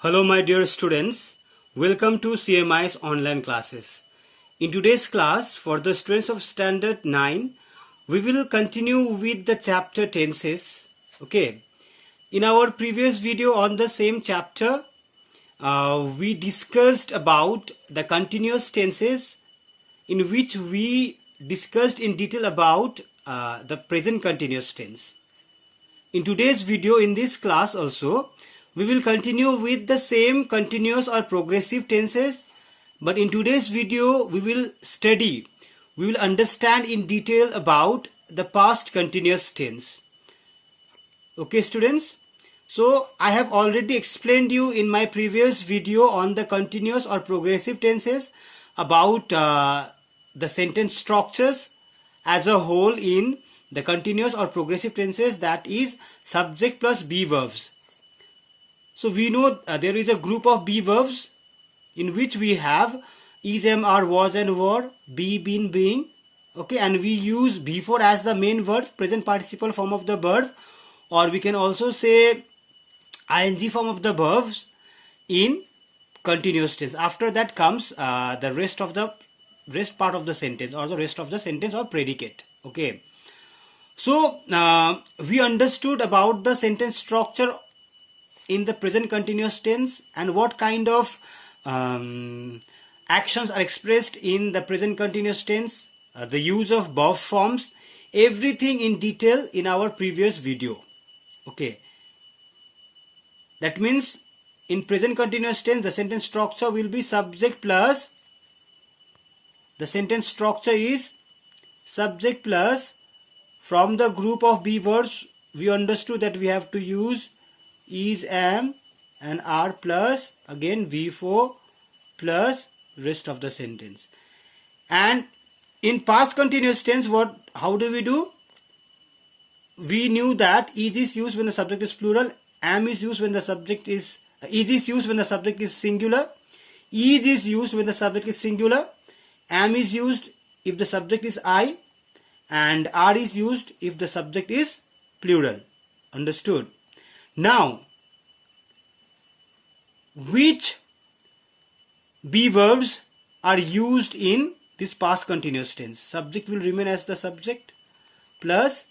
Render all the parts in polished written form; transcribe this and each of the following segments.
Hello my dear students, welcome to CMI's online classes. In today's class, for the students of Standard 9, we will continue with the chapter tenses. Okay. In our previous video on the same chapter, we discussed about the continuous tenses, in which we discussed in detail about the present continuous tense. In today's video, in this class also, we will continue with the same continuous or progressive tenses, but in today's video we will understand in detail about the past continuous tense. Okay students, so I have already explained you in my previous video on the continuous or progressive tenses about the sentence structures as a whole in the continuous or progressive tenses, that is subject plus be verbs. So we know there is a group of be verbs in which we have is, am, are, was and were, be, been, being. Okay, and we use before as the main verb, present participle form of the verb, or we can also say ing form of the verbs in continuous tense. After that comes the rest part of the sentence, or the rest of the sentence or predicate. Okay. So we understood about the sentence structure in the present continuous tense and what kind of actions are expressed in the present continuous tense, the use of verb forms, everything in detail in our previous video. Okay. That means in present continuous tense the sentence structure will be subject plus, the sentence structure is subject plus, from the group of be verbs we understood that we have to use is, am and are plus again V4 plus rest of the sentence. And in past continuous tense, how do we do? We knew that is used when the subject is plural, am is used when the subject is used when the subject is singular, is used when the subject is singular, am is used if the subject is I, and are is used if the subject is plural. Understood? Now, which be verbs are used in this past continuous tense? Subject will remain as the subject plus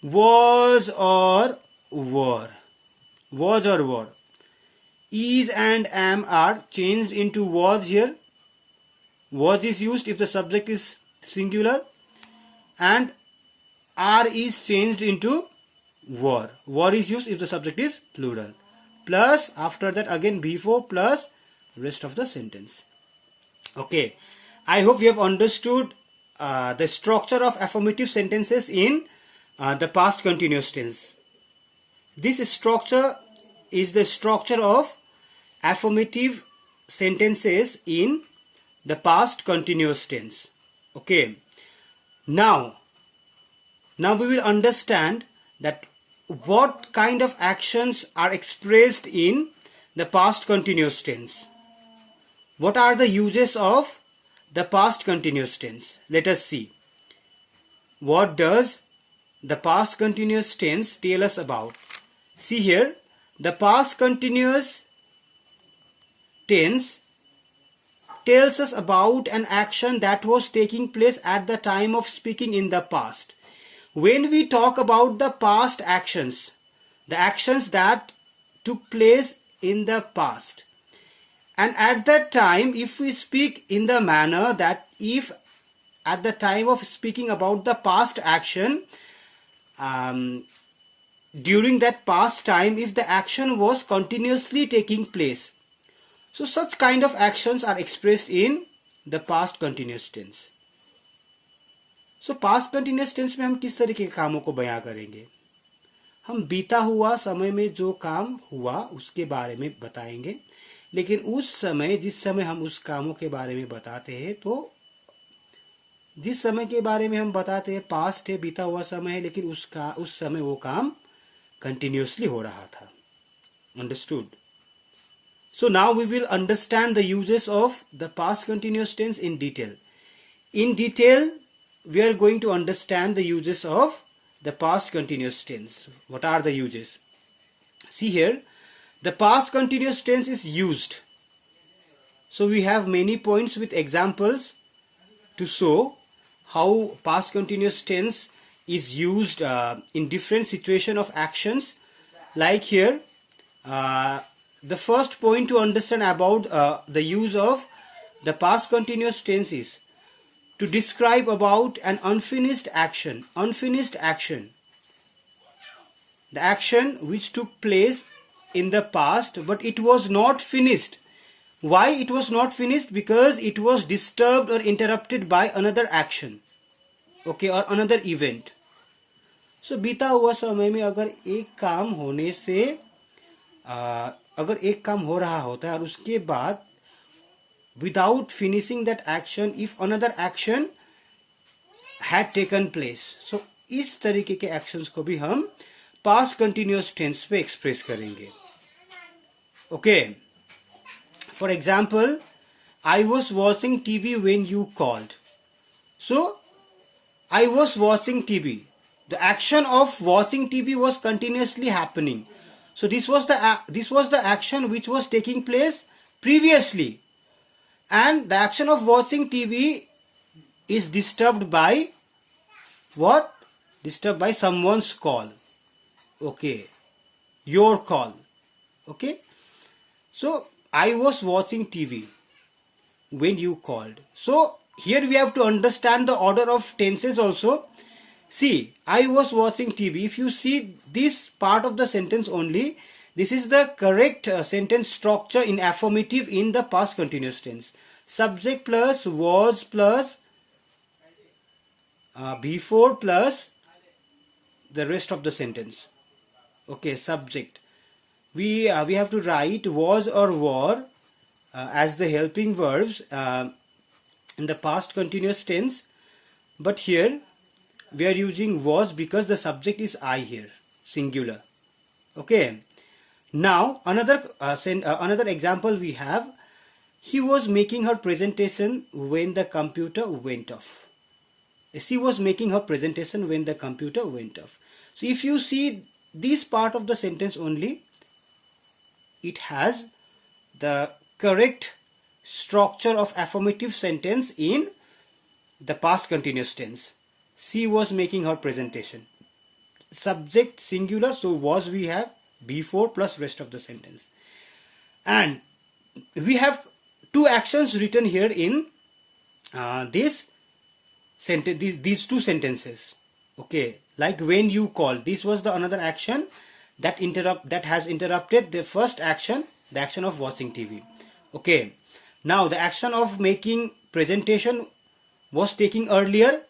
was or were. Was or were. Is and am are changed into was here. Was is used if the subject is singular, and are is changed into were. Were is used if the subject is plural. Plus after that again before plus rest of the sentence. Okay, I hope you have understood the structure of affirmative sentences in the past continuous tense. This structure is the structure of affirmative sentences in the past continuous tense. Okay, now we will understand that what kind of actions are expressed in the past continuous tense. What are the uses of the past continuous tense? Let us see. What does the past continuous tense tell us about? See here, the past continuous tense tells us about an action that was taking place at the time of speaking in the past. When we talk about the past actions, the actions that took place in the past, and at that time, if we speak in the manner that if at the time of speaking about the past action, during that past time, if the action was continuously taking place, so such kind of actions are expressed in the past continuous tense. So past continuous tense में हम किस तरीके के कामों को बयां करेंगे? हम बीता हुआ समय में जो काम हुआ उसके बारे में बताएंगे, लेकिन उस समय जिस समय हम उस कामों के बारे में बताते हैं, तो जिस समय के बारे में हम बताते हैं पास्ट है, बीता हुआ समय है, लेकिन उस समय वो काम कंटिन्यूसली हो रहा था. Understood? So now we will understand the uses of the past continuous tense in detail. In detail, we are going to understand the uses of the past continuous tense. What are the uses? See here, the past continuous tense is used. So we have many points with examples to show how past continuous tense is used in different situation of actions. Like here, the first point to understand about the use of the past continuous tense is to describe about an unfinished action. Unfinished action, the action which took place in the past but it was not finished. Why it was not finished? Because it was disturbed or interrupted by another action, okay, or another event. So बीता हुआ समय में अगर एक काम होने से अगर एक काम हो रहा होता है और उसके बाद without finishing that action if another action had taken place, so इस तरीके के actions को भी हम past continuous tense पे express करेंगे. Okay, for example, I was watching TV when you called. So I was watching TV. The action of watching TV was continuously happening. So this was the action which was taking place previously, and the action of watching TV is disturbed by what? Disturbed by someone's call. Okay, your call. Okay, so I was watching TV when you called. So here we have to understand the order of tenses also. See, I was watching TV. If you see this part of the sentence only, this is the correct sentence structure in affirmative in the past continuous tense. Subject plus was plus before plus the rest of the sentence. Okay, subject. We have to write was or were as the helping verbs in the past continuous tense, but here we are using was because the subject is I here, singular. Okay, now another example we have. He was making her presentation when the computer went off. She was making her presentation when the computer went off. So if you see this part of the sentence only, it has the correct structure of affirmative sentence in the past continuous tense. She was making her presentation. Subject singular, so was we have before plus rest of the sentence. And we have two actions written here in this sentence, these two sentences. Okay, like when you call, this was the another action that has interrupted the first action, the action of watching TV. Okay, now the action of making presentation was taking earlier.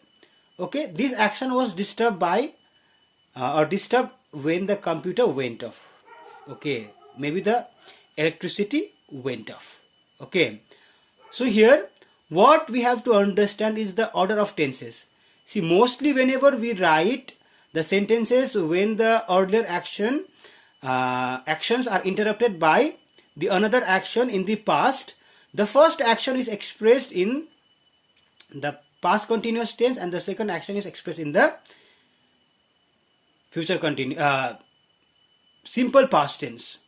Okay, this action was disturbed by or disturbed when the computer went off. Okay, maybe the electricity went off. Okay, so here what we have to understand is the order of tenses. See, mostly whenever we write the sentences when the earlier actions are interrupted by the another action in the past, the first action is expressed in the past continuous tense and the second action is expressed in the future simple past tense.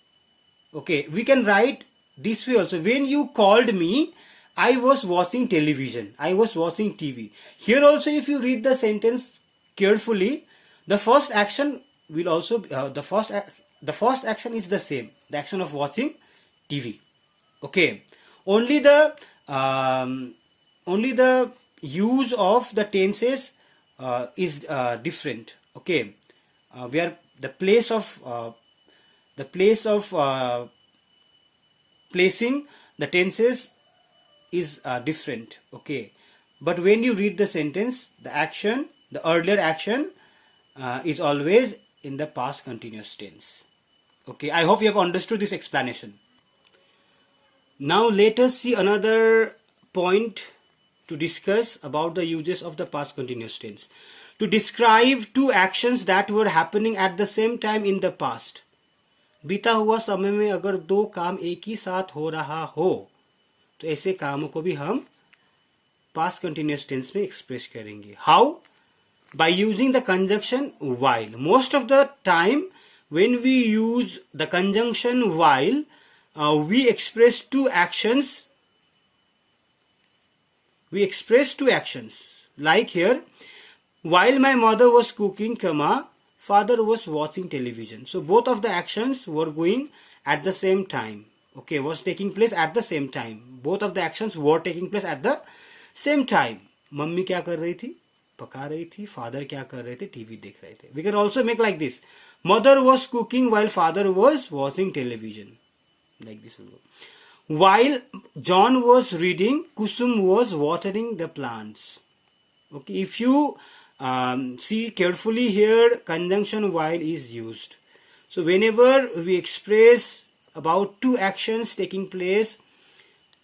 Okay, we can write this way also. When you called me, I was watching television. I was watching TV. Here also, if you read the sentence carefully, the first action will also the first action is the same, the action of watching TV. Okay, only the use of the tenses is different. Okay, where the place of placing the tenses is different. Okay, but when you read the sentence, the action, the earlier action is always in the past continuous tense. Okay, I hope you have understood this explanation. Now let us see another point to discuss about the uses of the past continuous tense. To describe two actions that were happening at the same time in the past. बीता हुआ समय में अगर दो काम एक ही साथ हो रहा हो तो ऐसे कामों को भी हम past continuous tense में express करेंगे. How? By using the conjunction while. Most of the time when we use the conjunction while, we express two actions. Like here, while my mother was cooking, father was watching television. So both of the actions were going at the same time. Okay, was taking place at the same time. Both of the actions were taking place at the same time. Mummy क्या कर रही थी? पका रही थी. Father क्या कर रहे थे? टीवी देख रहे थे. We can also make like this. Mother was cooking while father was watching television. Like this. While John was reading, Kusum was watering the plants. Okay, if you see carefully here, conjunction while is used. So whenever we express about two actions taking place,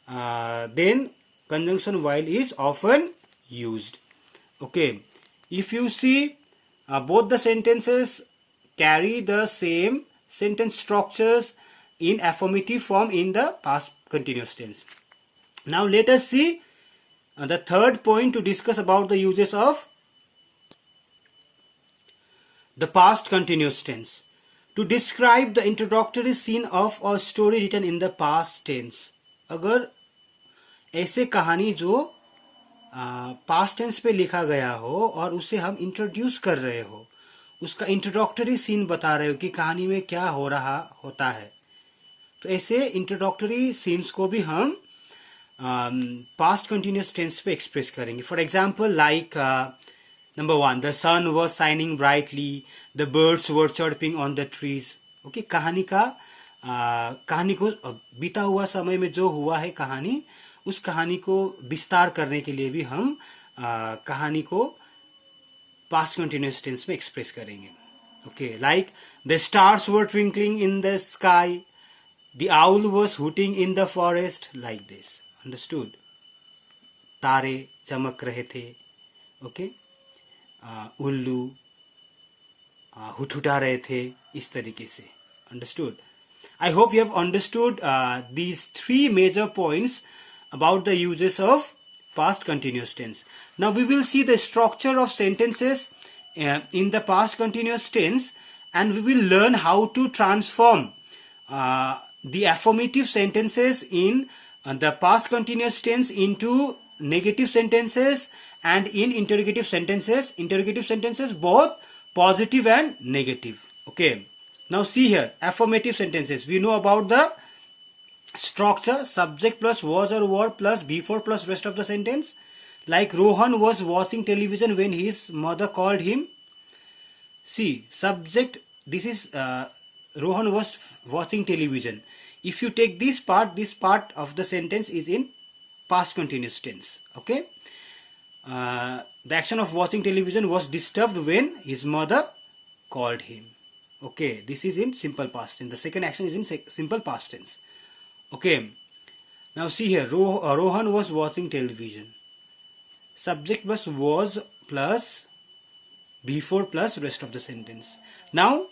then conjunction while is often used. Okay, if you see, both the sentences carry the same sentence structures in affirmative form in the past continuous tense. Now let us see the third point to discuss about the uses of the past continuous tense. To describe the introductory scene of a story written in the past tense. अगर ऐसे कहानी जो past tense पे लिखा गया हो और उसे हम इंट्रोड्यूस कर रहे हो, उसका इंट्रोडक्टरी सीन बता रहे हो कि कहानी में क्या हो रहा होता है, तो ऐसे इंट्रोडक्टरी सीन्स को भी हम पास्ट कंटिन्यूअस टेंस पे एक्सप्रेस करेंगे. For example like number 1, the sun was shining brightly, the birds were chirping on the trees. Okay, कहानी को बीता हुआ समय में जो हुआ है कहानी, उस कहानी को विस्तार करने के लिए भी हम कहानी को पास्ट कंटिन्यूअस टेंस में एक्सप्रेस करेंगे. Okay, like the stars were twinkling in the sky, the owl was hooting in the forest. Like this, understood. तारे चमक रहे थे. ओके, उल्लू हुटहुटा रहे थे, इस तरीके से. Understood. I hope you have understood these three major points about the uses of past continuous tense. Now we will see the structure of sentences in the past continuous tense, and we will learn how to transform the affirmative sentences in the past continuous tense into negative sentences and in interrogative sentences. Interrogative sentences both positive and negative. Okay. Now see here, affirmative sentences. We know about the structure: subject plus was or were plus before plus rest of the sentence. Like Rohan was watching television when his mother called him. See, subject, this is Rohan was watching television. If you take this part of the sentence is in past continuous tense. Okay. The action of watching television was disturbed when his mother called him. Okay, this is in simple past tense. The second action is in simple past tense. Okay, now see here, Rohan was watching television. Subject plus was plus before plus rest of the sentence. Now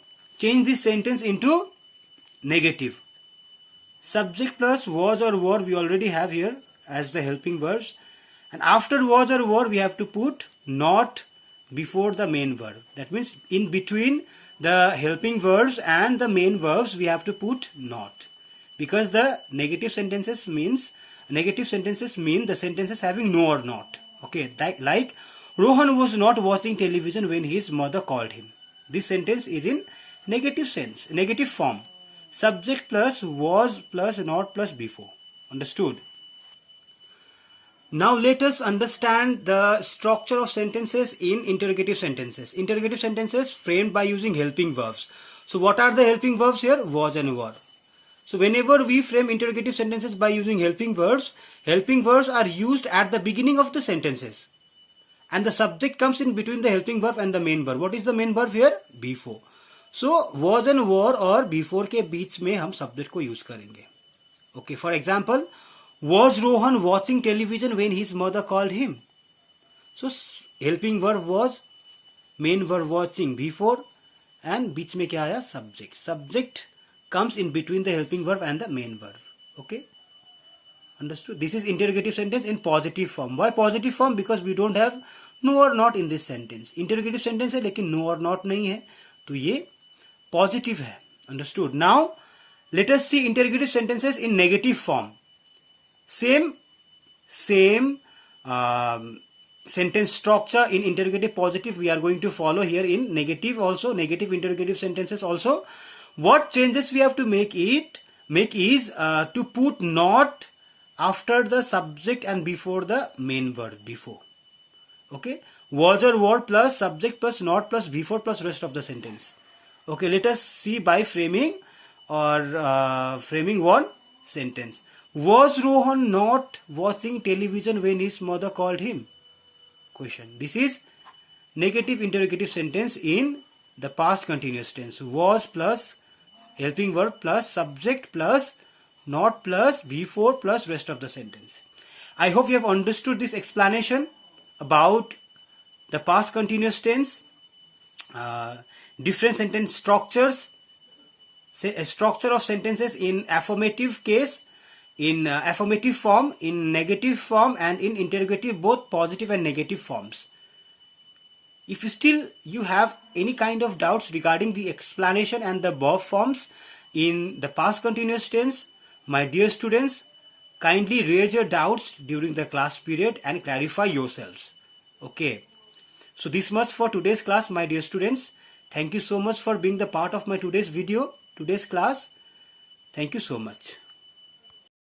change this sentence into negative. Subject plus was or were we already have here as the helping verbs, and after was or were we have to put not before the main verb. That means in between the helping verbs and the main verbs we have to put not, because the negative sentences mean the sentences having no or not. Okay, like Rohan was not watching television when his mother called him. This sentence is in negative sense, negative form. Subject plus was plus not plus before. Understood? Now let us understand the structure of sentences in interrogative sentences. Interrogative sentences framed by using helping verbs. So what are the helping verbs here? Was and were. So whenever we frame interrogative sentences by using helping verbs are used at the beginning of the sentences. And the subject comes in between the helping verb and the main verb. What is the main verb here? Before. So was and were और before के बीच में हम subject को use करेंगे. Okay, for example, was Rohan watching television when his mother called him? So helping verb was, main verb watching before, and बीच में क्या आया? Subject. Subject comes in between the helping verb and the main verb. Okay, understood? This is interrogative sentence in positive form. Why positive form? Because we don't have no or not in this sentence. Interrogative sentence है लेकिन no or not नहीं है, तो ये positive है. Understood? Now let us see interrogative sentences in negative form. Same sentence structure in interrogative positive we are going to follow here in negative also, negative interrogative sentences also. What changes we have to make is to put not after the subject and before the main verb before. Okay, was or were plus subject plus not plus before plus rest of the sentence. Okay, let us see by framing or framing one sentence. Was Rohan not watching television when his mother called him? Question. This is negative interrogative sentence in the past continuous tense. Was plus helping verb plus subject plus not plus before plus rest of the sentence. I hope you have understood this explanation about the past continuous tense, different sentence structures, structure of sentences in affirmative case, in affirmative form, in negative form, and in interrogative, both positive and negative forms. If you have any kind of doubts regarding the explanation and the verb forms in the past continuous tense, my dear students, kindly raise your doubts during the class period and clarify yourselves. Okay. So this much for today's class, my dear students. Thank you so much for being the part of my today's video, today's class. Thank you so much.